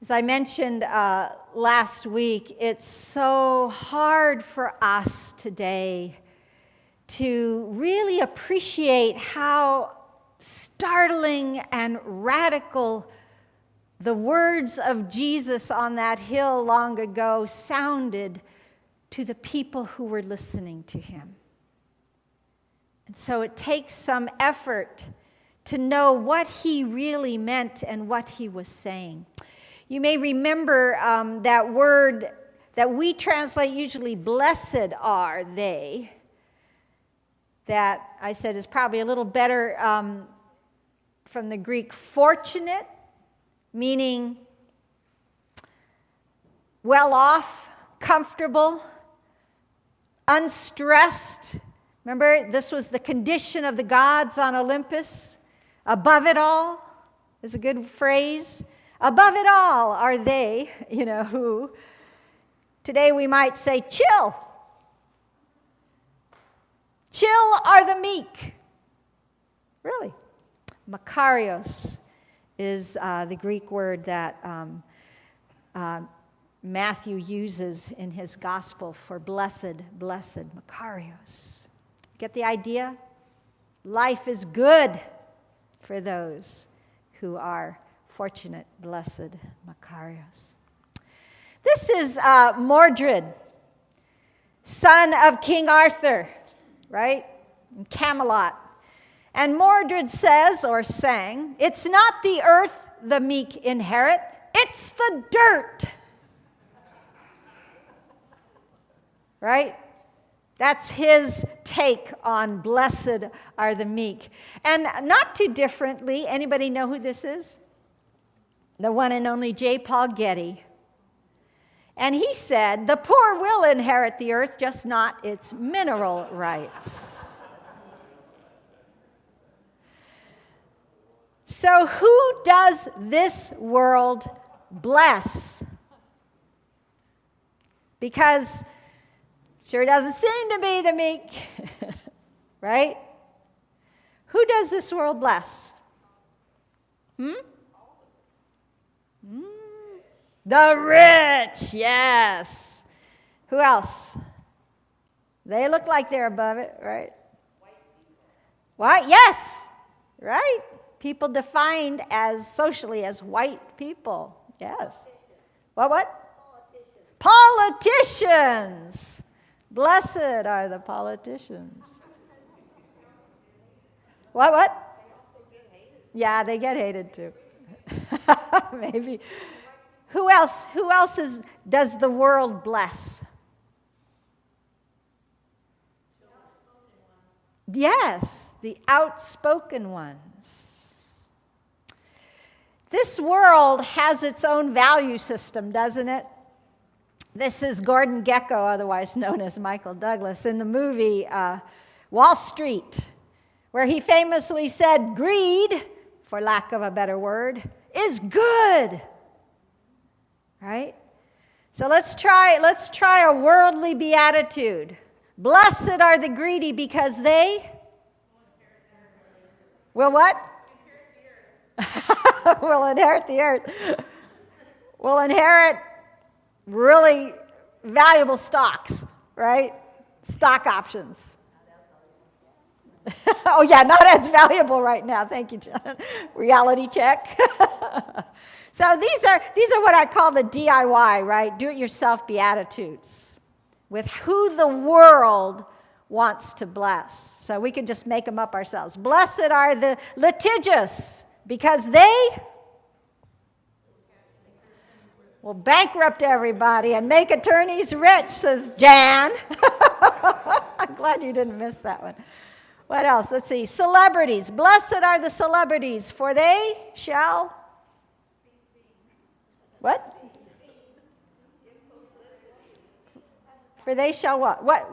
As I mentioned last week, it's so hard for us today to really appreciate how startling and radical the words of Jesus on that hill long ago sounded to the people who were listening to him. And so it takes some effort to know what he really meant and what he was saying. You may remember that word that we translate usually, blessed are they, that I said is probably a little better from the Greek fortunate, meaning well off, comfortable, unstressed. Remember, this was the condition of the gods on Olympus. Above it all is a good phrase. Above it all are they, who. Today we might say, chill. Chill are the meek. Really. Makarios is the Greek word that Matthew uses in his gospel for blessed, Makarios. Get the idea? Life is good for those who are fortunate, blessed, Makarios. This is Mordred, son of King Arthur, right? In Camelot. And Mordred says, or sang, it's not the earth the meek inherit, it's the dirt. Right? That's his take on blessed are the meek. And not too differently, anybody know who this is? The one and only J. Paul Getty. And he said, the poor will inherit the earth, just not its mineral rights. So who does this world bless? Because sure doesn't seem to be the meek, right? Who does this world bless? The rich, yes. Who else? They look like they're above it, right? What? Yes, right. People defined as socially as white people, yes. What? Politicians. Blessed are the politicians. What? Yeah, they get hated too. Maybe. Who else does the world bless? Yes, the outspoken ones. This world has its own value system, doesn't it? This is Gordon Gekko, otherwise known as Michael Douglas, in the movie Wall Street, where he famously said, greed, for lack of a better word, is good. Right? So let's try a worldly beatitude. Blessed are the greedy because they will what? Will inherit the earth. Will inherit really valuable stocks, right? Stock options. Oh yeah, not as valuable right now. Thank you, John. Reality check. So these are what I call the DIY, right? Do-it-yourself beatitudes with who the world wants to bless. So we can just make them up ourselves. Blessed are the litigious because they will bankrupt everybody and make attorneys rich, says Jan. I'm glad you didn't miss that one. What else? Let's see. Celebrities. Blessed are the celebrities, for they shall... What? For they shall what? What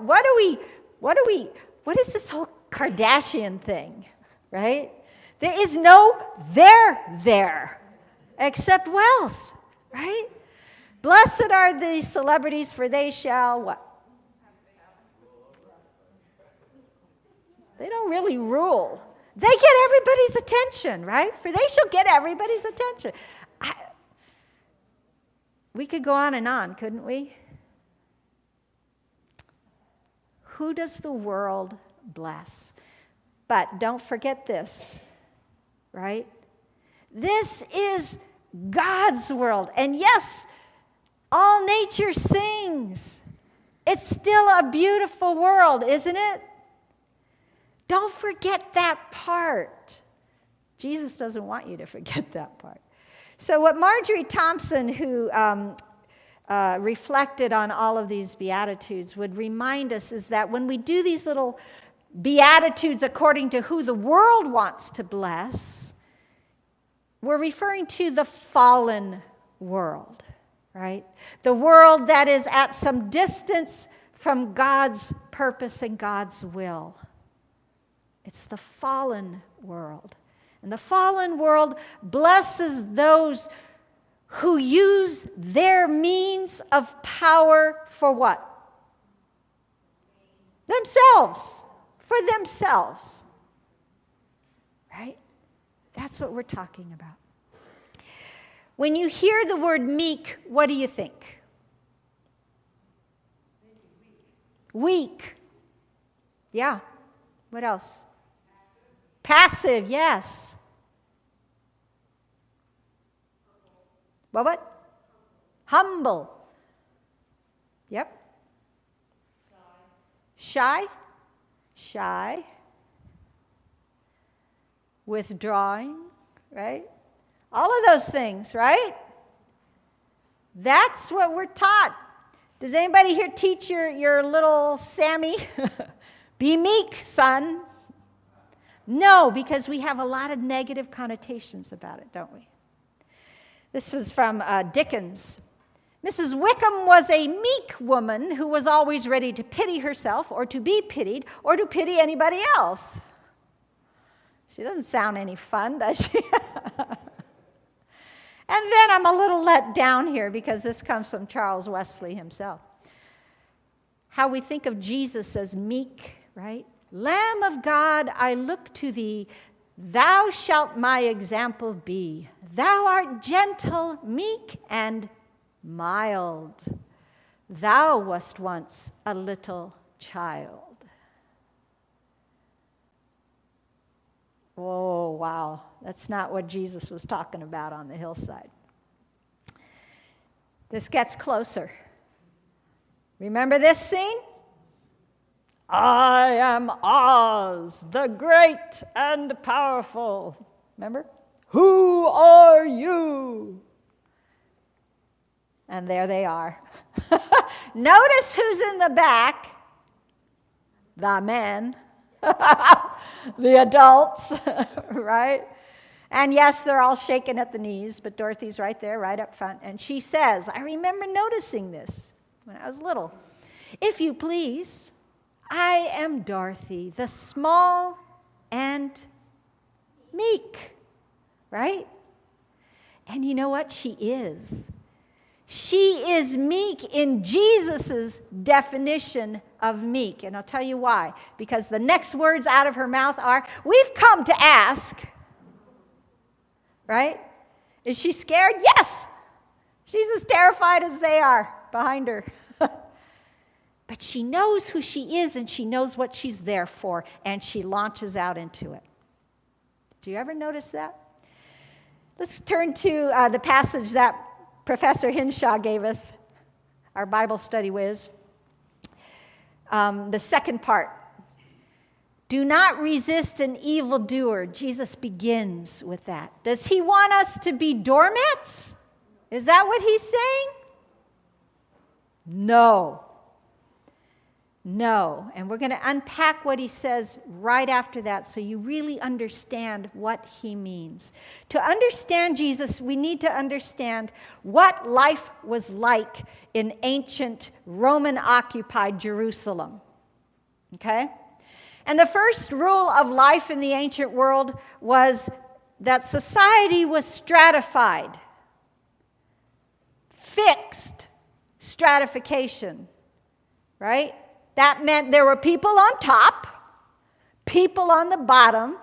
is this whole Kardashian thing, right? There is no there except wealth, right? Blessed are the celebrities, for they shall what? They don't really rule. They get everybody's attention, right? For they shall get everybody's attention. We could go on, couldn't we? Who does the world bless? But don't forget this, right? This is God's world. And yes, all nature sings. It's still a beautiful world, isn't it? Don't forget that part. Jesus doesn't want you to forget that part. So what Marjorie Thompson, who reflected on all of these Beatitudes, would remind us is that when we do these little Beatitudes according to who the world wants to bless, we're referring to the fallen world, right? The world that is at some distance from God's purpose and God's will. It's the fallen world. And the fallen world blesses those who use their means of power for what? Themselves. For themselves. Right? That's what we're talking about. When you hear the word meek, what do you think? Weak. Yeah. What else? Passive, yes. What? Humble. Yep. Shy. Shy. Withdrawing, right? All of those things, right? That's what we're taught. Does anybody here teach your little Sammy? Be meek, son. No, because we have a lot of negative connotations about it, don't we? This was from Dickens. Mrs. Wickham was a meek woman who was always ready to pity herself or to be pitied or to pity anybody else. She doesn't sound any fun, does she? And then I'm a little let down here because this comes from Charles Wesley himself. How we think of Jesus as meek, right? Lamb of God, I look to thee. Thou shalt my example be. Thou art gentle, meek, and mild. Thou wast once a little child. Oh, wow. That's not what Jesus was talking about on the hillside. This gets closer. Remember this scene? I am Oz, the great and powerful. Remember? Who are you? And there they are. Notice who's in the back. The men. The adults, right? And yes, they're all shaking at the knees, but Dorothy's right there, right up front. And she says, I remember noticing this when I was little. If you please, I am Dorothy, the small and meek, right? And you know what? She is. She is meek in Jesus' definition of meek. And I'll tell you why. Because the next words out of her mouth are, we've come to ask. Right? Is she scared? Yes. She's as terrified as they are behind her. But she knows who she is and she knows what she's there for. And she launches out into it. Do you ever notice that? Let's turn to the passage that Professor Hinshaw gave us, our Bible study whiz. The second part. Do not resist an evildoer. Jesus begins with that. Does he want us to be doormats? Is that what he's saying? No. No. And we're going to unpack what he says right after that so you really understand what he means. To understand Jesus, we need to understand what life was like in ancient Roman-occupied Jerusalem. Okay? And the first rule of life in the ancient world was that society was stratified. Fixed stratification. Right? That meant there were people on top, people on the bottom,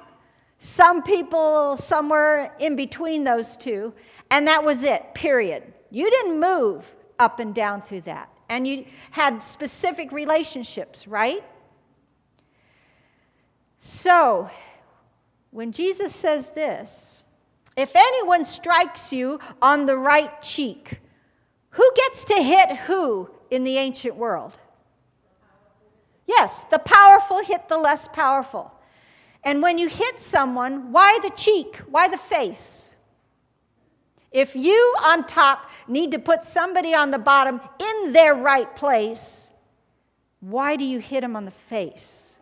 some people somewhere in between those two, and that was it, period. You didn't move up and down through that. And you had specific relationships, right? So, when Jesus says this, if anyone strikes you on the right cheek, who gets to hit who in the ancient world? Yes, the powerful hit the less powerful. And when you hit someone, why the cheek? Why the face? If you on top need to put somebody on the bottom in their right place, why do you hit them on the face?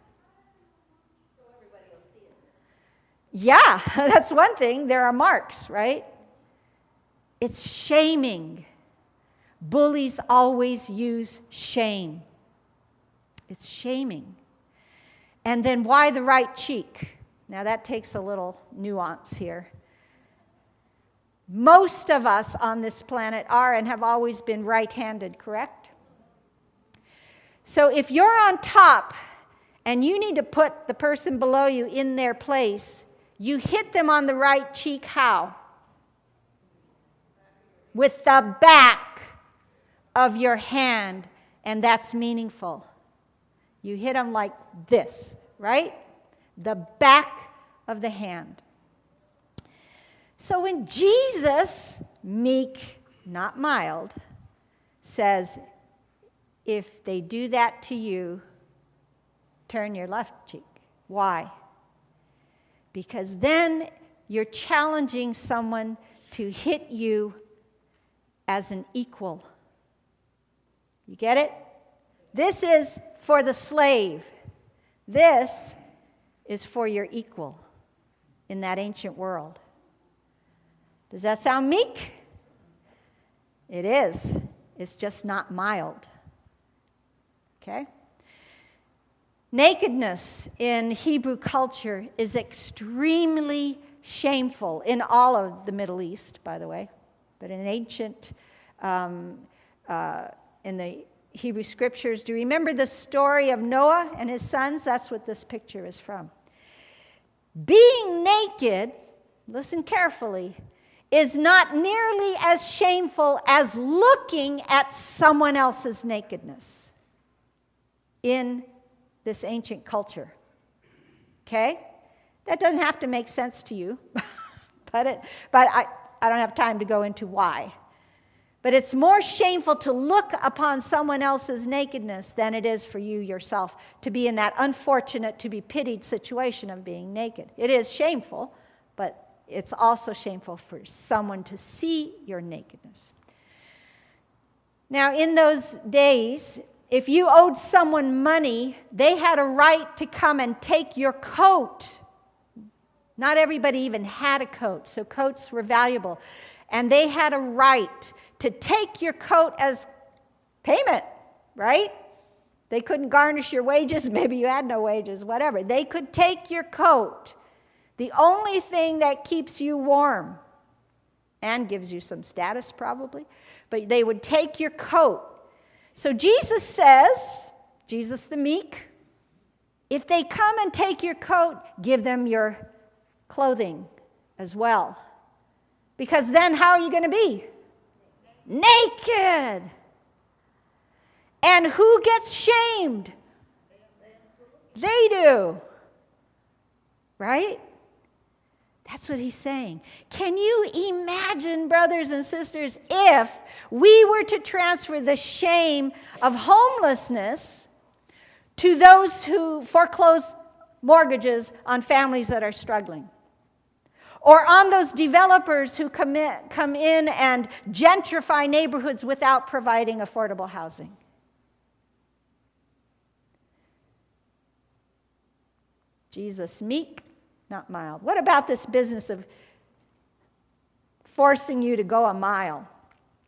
Yeah, that's one thing. There are marks, right? It's shaming. Bullies always use shame. It's shaming. And then why the right cheek? Now that takes a little nuance here. Most of us on this planet are and have always been right-handed, correct? So if you're on top and you need to put the person below you in their place, you hit them on the right cheek how? With the back of your hand, and that's meaningful. You hit them like this, right? The back of the hand. So when Jesus, meek, not mild, says, if they do that to you, turn your left cheek. Why? Because then you're challenging someone to hit you as an equal. You get it? This is for the slave. This is for your equal in that ancient world. Does that sound meek? It is. It's just not mild. Okay? Nakedness in Hebrew culture is extremely shameful in all of the Middle East, by the way. But in ancient, in the Hebrew scriptures, do you remember the story of Noah and his sons? That's what this picture is from. Being naked, listen carefully, is not nearly as shameful as looking at someone else's nakedness in this ancient culture. Okay? That doesn't have to make sense to you, but I don't have time to go into why. But it's more shameful to look upon someone else's nakedness than it is for you yourself to be in that unfortunate, to be pitied situation of being naked. It is shameful, but it's also shameful for someone to see your nakedness. Now, in those days, if you owed someone money, they had a right to come and take your coat. Not everybody even had a coat, so coats were valuable. And they had a right to take your coat as payment, right? They couldn't garnish your wages. Maybe you had no wages, whatever. They could take your coat, the only thing that keeps you warm and gives you some status probably, but they would take your coat. So Jesus says, Jesus the meek, if they come and take your coat, give them your clothing as well. Because then how are you going to be? Naked. And who gets shamed? They do. Right? That's what he's saying. Can you imagine, brothers and sisters, if we were to transfer the shame of homelessness to those who foreclose mortgages on families that are struggling? Or on those developers who come in and gentrify neighborhoods without providing affordable housing? Jesus, meek, not mild. What about this business of forcing you to go a mile?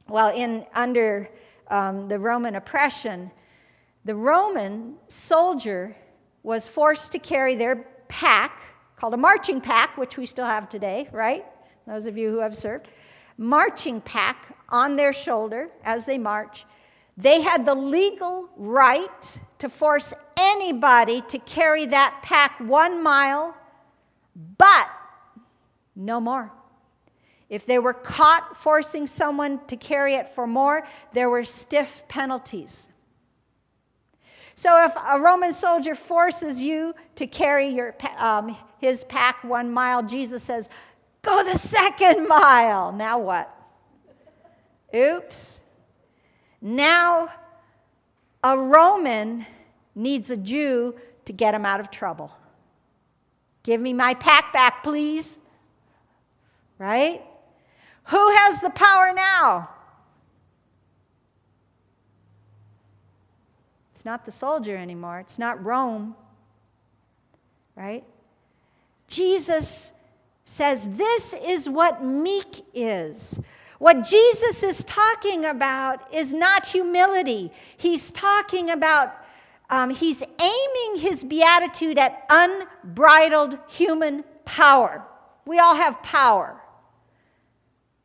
Well, under the Roman oppression, the Roman soldier was forced to carry their pack, called a marching pack, which we still have today, right? Those of you who have served. Marching pack on their shoulder as they march. They had the legal right to force anybody to carry that pack 1 mile, but no more. If they were caught forcing someone to carry it for more, there were stiff penalties. So if a Roman soldier forces you to carry his pack 1 mile, Jesus says, go the 2nd mile. Now what? Oops. Now a Roman needs a Jew to get him out of trouble. Give me my pack back, please. Right? Who has the power now? It's not the soldier anymore. It's not Rome. Right? Jesus says this is what meek is. What Jesus is talking about is not humility. He's talking about, he's aiming his beatitude at unbridled human power. We all have power.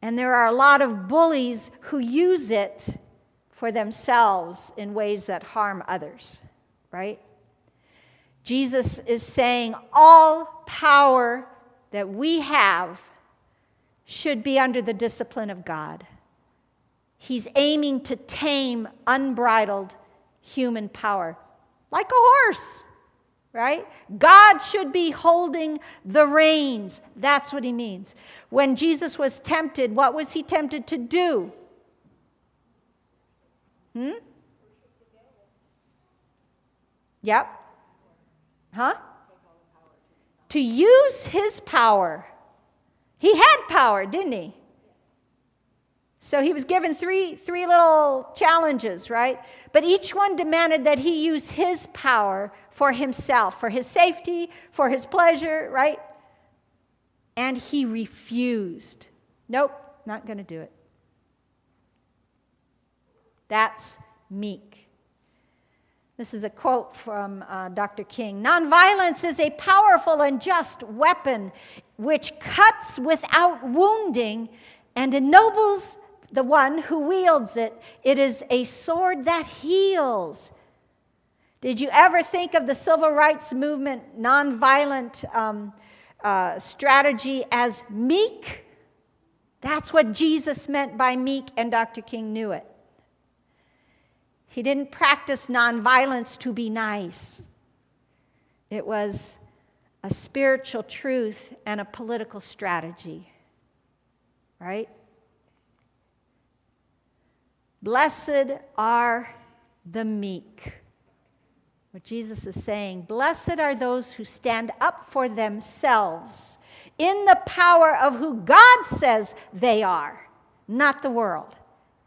And there are a lot of bullies who use it for themselves in ways that harm others, right? Jesus is saying all power that we have should be under the discipline of God. He's aiming to tame unbridled human power, like a horse, right? God should be holding the reins. That's what he means. When Jesus was tempted, what was he tempted to do? Yep. Huh? To use his power. He had power, didn't he? So he was given three little challenges, right? But each one demanded that he use his power for himself, for his safety, for his pleasure, right? And he refused. Nope, not going to do it. That's meek. This is a quote from Dr. King. Nonviolence is a powerful and just weapon which cuts without wounding and ennobles the one who wields it. It is a sword that heals. Did you ever think of the civil rights movement nonviolent strategy as meek? That's what Jesus meant by meek, and Dr. King knew it. He didn't practice nonviolence to be nice. It was a spiritual truth and a political strategy, right? Blessed are the meek. What Jesus is saying, blessed are those who stand up for themselves in the power of who God says they are, not the world.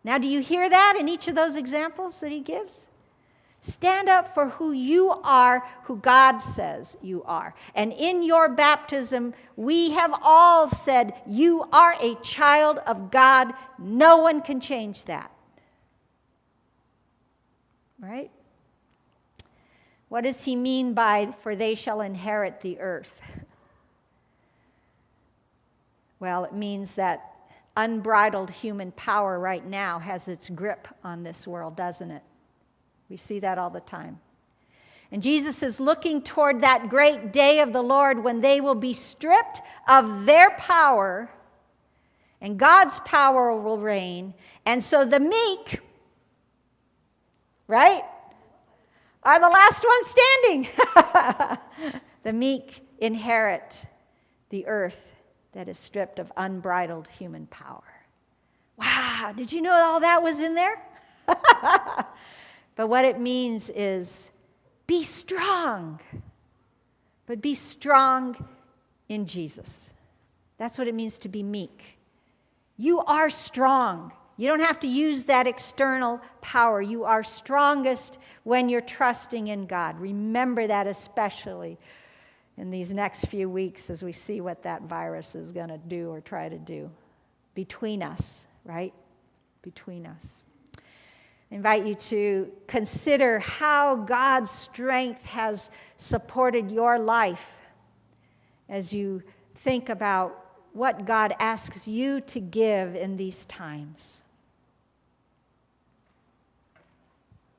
Now, do you hear that in each of those examples that he gives? Stand up for who you are, who God says you are. And in your baptism, we have all said, you are a child of God. No one can change that. Right? What does he mean by, for they shall inherit the earth? Well, it means that unbridled human power right now has its grip on this world, doesn't it? We see that all the time. And Jesus is looking toward that great day of the Lord when they will be stripped of their power and God's power will reign. And so the meek, right, are the last ones standing. The meek inherit the earth that is stripped of unbridled human power. Wow, did you know all that was in there? But what it means is be strong, but be strong in Jesus. That's what it means to be meek. You are strong. You don't have to use that external power. You are strongest when you're trusting in God. Remember that especially in these next few weeks as we see what that virus is going to do or try to do between us, right? Between us. I invite you to consider how God's strength has supported your life as you think about what God asks you to give in these times.